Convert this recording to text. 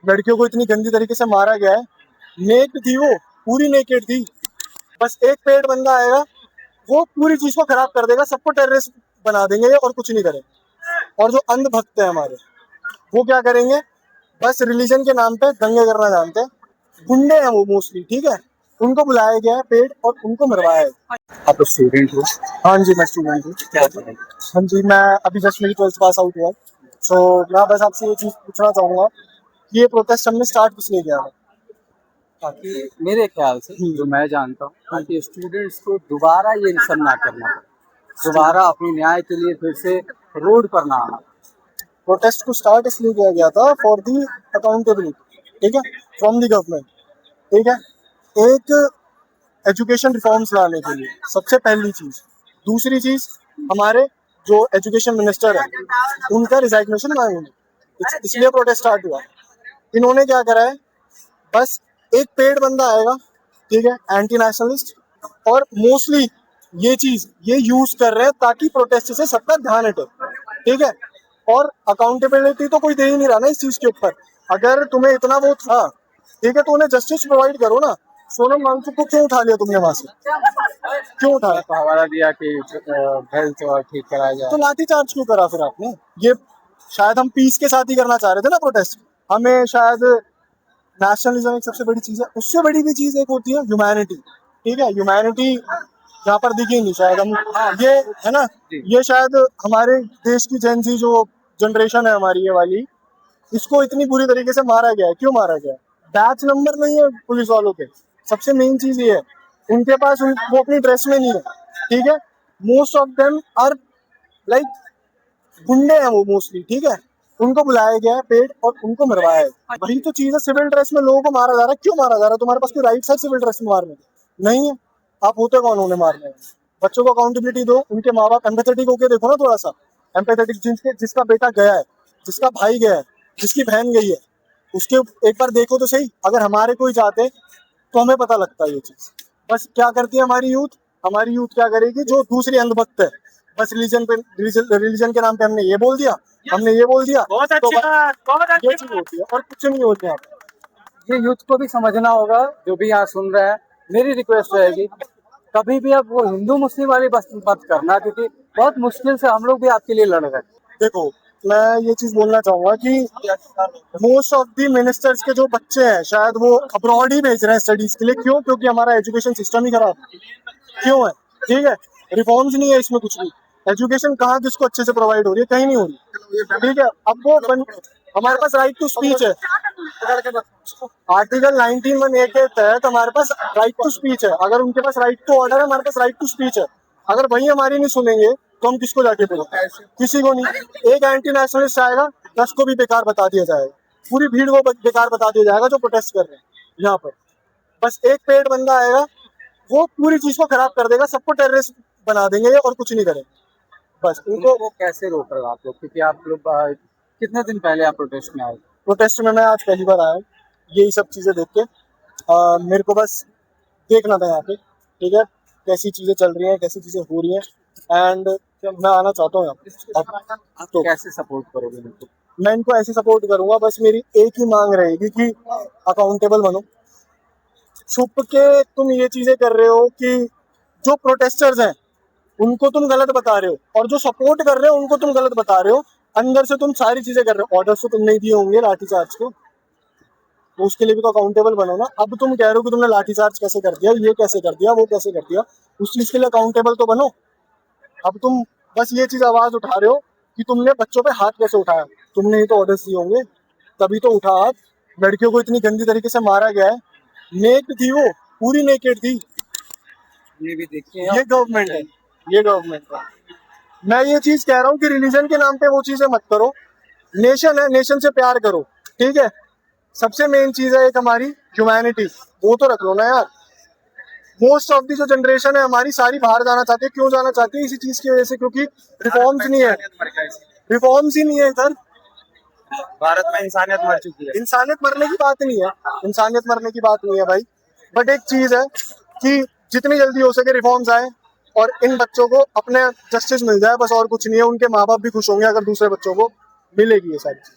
लड़कियों को इतनी गंदी तरीके से मारा गया है। नेक्ड थी वो, पूरी नेकेड थी। बस एक पेड बंदा आएगा, वो पूरी चीज को खराब कर देगा, सबको टेररिस्ट बना देंगे और कुछ नहीं करेंगे। और जो अंधभक्त है हमारे, वो क्या करेंगे, बस रिलीजन के नाम पे दंगे करना जानते हैं। गुंडे हैं वो मोस्टली, ठीक है। उनको बुलाया गया है पेड और उनको मरवाया है। आप स्टूडेंट हो? हाँ जी, मैं स्टूडेंट हूँ। क्या पढ़ाई? हाँ जी, मैं अभी जस्ट मेरी 12th पास आउट हुआ। सो मैं बस आपसे ये चीज़ पूछना चाहूँगा कि ये प्रोटेस्ट हमने स्टार्ट किस लिए किया है? ताकि मेरे ख्याल से जो मैं जानता हूँ, ताकि स्टूडेंट्स को दोबारा ये सब ना करना पड़े, दोबारा अपने न्याय के लिए फिर से रोड पर ना आना। प्रोटेस्ट को स्टार्ट इसलिए किया गया था फॉर दी अकाउंटेबिलिटी, ठीक है, फ्रॉम दी गवर्नमेंट, ठीक है। एक एजुकेशन रिफॉर्म्स लाने के लिए सबसे पहली चीज़। दूसरी चीज़, हमारे जो एजुकेशन मिनिस्टर है उनका रिजाइग्नेशन मांगेंगे, इसलिए प्रोटेस्ट स्टार्ट हुआ। इन्होंने क्या करा है, बस एक पेड बंदा आएगा, ठीक है, एंटी नेशनलिस्ट, और मोस्टली ये यूज कर रहे हैं ताकि प्रोटेस्ट से सबका ध्यान हटे, ठीक है। और अकाउंटेबिलिटी तो कोई दे ही नहीं रहा ना इस चीज के ऊपर। अगर तुम्हें इतना वो था, ठीक है, तो उन्हें जस्टिस प्रोवाइड करो ना। सोनम वांगचुक को क्यों उठा लिया तुमने वहां से, क्यों उठाया? तो हवाला दिया कि हेल्थ और ठीक कराया जाए, तो लाठीचार्ज क्यों करा फिर आपने? ये शायद हम पीस के साथ ही करना चाह रहे थे ना प्रोटेस्ट। हमें शायद नेशनलिज्म एक सबसे बड़ी चीज है, उससे बड़ी भी चीज एक होती है ह्यूमैनिटी, ठीक है। ह्यूमैनिटी यहाँ पर दिखी नहीं शायद हम, ये है ना, ये शायद हमारे देश की जेनजी जो जनरेशन है हमारी, ये वाली, इसको इतनी बुरी तरीके से मारा गया है। क्यों मारा गया है? बैच नंबर नहीं है पुलिस वालों के, सबसे मेन चीज ये है। उनके पास वो अपनी ड्रेस में नहीं है, ठीक है। Most of them are like गुंडे हैं वो मोस्टली, ठीक है। उनको बुलाया गया है पेड और उनको मरवाया है। वही तो चीज है, सिविल ड्रेस में लोगों को मारा जा रहा है। क्यों मारा जा रहा है? तुम्हारे पास कोई राइट है सिविल ड्रेस में मारने के? नहीं है। आप होते कौन उन्हें मारने में? बच्चों को अकाउंटेबिलिटी दो, उनके माँ बाप एम्पैथेटिक होके देखो ना, थोड़ा सा एम्पैथेटिक। जिसका बेटा गया है, जिसका भाई गया है, जिसकी बहन गई है, उसके एक बार देखो तो सही। अगर हमारे कोई जाते तो हमें पता लगता है ये चीज। बस क्या करती है हमारी यूथ? हमारी यूथ क्या करेगी? जो दूसरी अंधभक्त है, बस रिलीजन के नाम पे हमने ये बोल दिया, हमने ये बोल दिया, बहुत तो अच्छी बात, बहुत ये अच्छी चीज होती है और कुछ नहीं होती यहाँ पे। ये यूथ को भी समझना होगा, जो भी यहाँ सुन रहे हैं। मेरी रिक्वेस्ट रहेगी, कभी भी अब वो हिंदू मुस्लिम वाली बस मत करना, क्योंकि बहुत मुश्किल से हम लोग भी आपके लिए लड़ रहे हैं। देखो, मैं ये चीज बोलना चाहूंगा कि मोस्ट ऑफ दी मिनिस्टर्स के जो बच्चे हैं शायद वो अब्रॉड ही भेज रहे हैं स्टडीज के लिए। क्यों? क्योंकि हमारा एजुकेशन सिस्टम ही खराब क्यों है, ठीक है। रिफॉर्म्स नहीं है इसमें कुछ भी। एजुकेशन कहाँ किसको अच्छे से प्रोवाइड हो रही है? कहीं नहीं हो रही, ठीक है। अब वो हमारे पास राइट टू स्पीच है, आर्टिकल 19(1) के तहत हमारे पास राइट टू स्पीच है। अगर उनके पास राइट टू ऑर्डर है, हमारे पास राइट टू स्पीच है। अगर वही हमारी नहीं सुनेंगे तो हम किसको जाके बोलेंगे? किसी को नहीं। एक एंटी नेशनलिस्ट आएगा, 10 को भी बेकार बता दिया जाएगा, पूरी भीड़ को बेकार बता दिया जाएगा जो प्रोटेस्ट कर रहे हैं यहाँ पर। बस एक पेड बंदा आएगा, वो पूरी चीज को खराब कर देगा, सबको टेररिस्ट बना देंगे और कुछ नहीं करेंगे। बस उनको वो कैसे रोक रहे हो आप लोग? क्योंकि आप लोग कितने दिन पहले आप प्रोटेस्ट में आए? प्रोटेस्ट में मैं आज पहली बार आया हूँ, यही सब चीजें देख के। मेरे को बस देखना था यहाँ पे, ठीक है, कैसी चीजें चल रही हैं, कैसी चीजें हो रही हैं, एंड मैं आना चाहता हूँ यहाँ पे। आप तो कैसे सपोर्ट करोगे इनको? मैं इनको ऐसे सपोर्ट करूंगा, बस मेरी एक ही मांग रहेगी कि अकाउंटेबल बनो। छुप के तुम ये चीजें कर रहे हो कि जो प्रोटेस्टर्स हैं उनको तुम गलत बता रहे हो, और जो सपोर्ट कर रहे हो उनको तुम गलत बता रहे हो। अंदर से तुम सारी चीजें कर रहे हो। ऑर्डर्स तो तुम नहीं दिए होंगे लाठीचार्ज को, तो उसके लिए भी तो अकाउंटेबल बनो ना। अब तुम कह रहे हो कि तुमने लाठीचार्ज कैसे कर दिया, ये कैसे कर दिया, वो कैसे कर दिया, उस चीज के लिए अकाउंटेबल तो बनो। अब तुम बस ये चीज आवाज उठा रहे हो कि तुमने बच्चों पे हाथ कैसे उठाया, तुमने ही तो ऑर्डर्स दिए होंगे, तभी तो उठा हाथ। लड़कियों को इतनी गंदी तरीके से मारा गया है। नेक्ड थी वो, पूरी नेकेड थी। ये भी देखिए, ये गवर्नमेंट है, ये गवर्नमेंट है। मैं ये चीज कह रहा हूँ कि रिलीजन के नाम पे वो चीजें मत करो। नेशन है, नेशन से प्यार करो, ठीक है। सबसे मेन चीज है एक हमारी ह्यूमैनिटी, वो तो रख लो ना यार। मोस्ट ऑफ दी जो जनरेशन है हमारी, सारी बाहर जाना चाहती है। क्यों जाना चाहती है? इसी चीज की वजह से, क्योंकि रिफॉर्म्स नहीं है, रिफॉर्म्स ही नहीं है इधर। भारत में इंसानियत मर चुकी है। इंसानियत मरने की बात नहीं है, इंसानियत मरने की बात नहीं है भाई। बट एक चीज है कि जितनी जल्दी हो सके रिफॉर्म्स आए और इन बच्चों को अपने जस्टिस मिल जाए, बस और कुछ नहीं है। उनके माँ बाप भी खुश होंगे अगर दूसरे बच्चों को मिलेगी ये सारी चीज।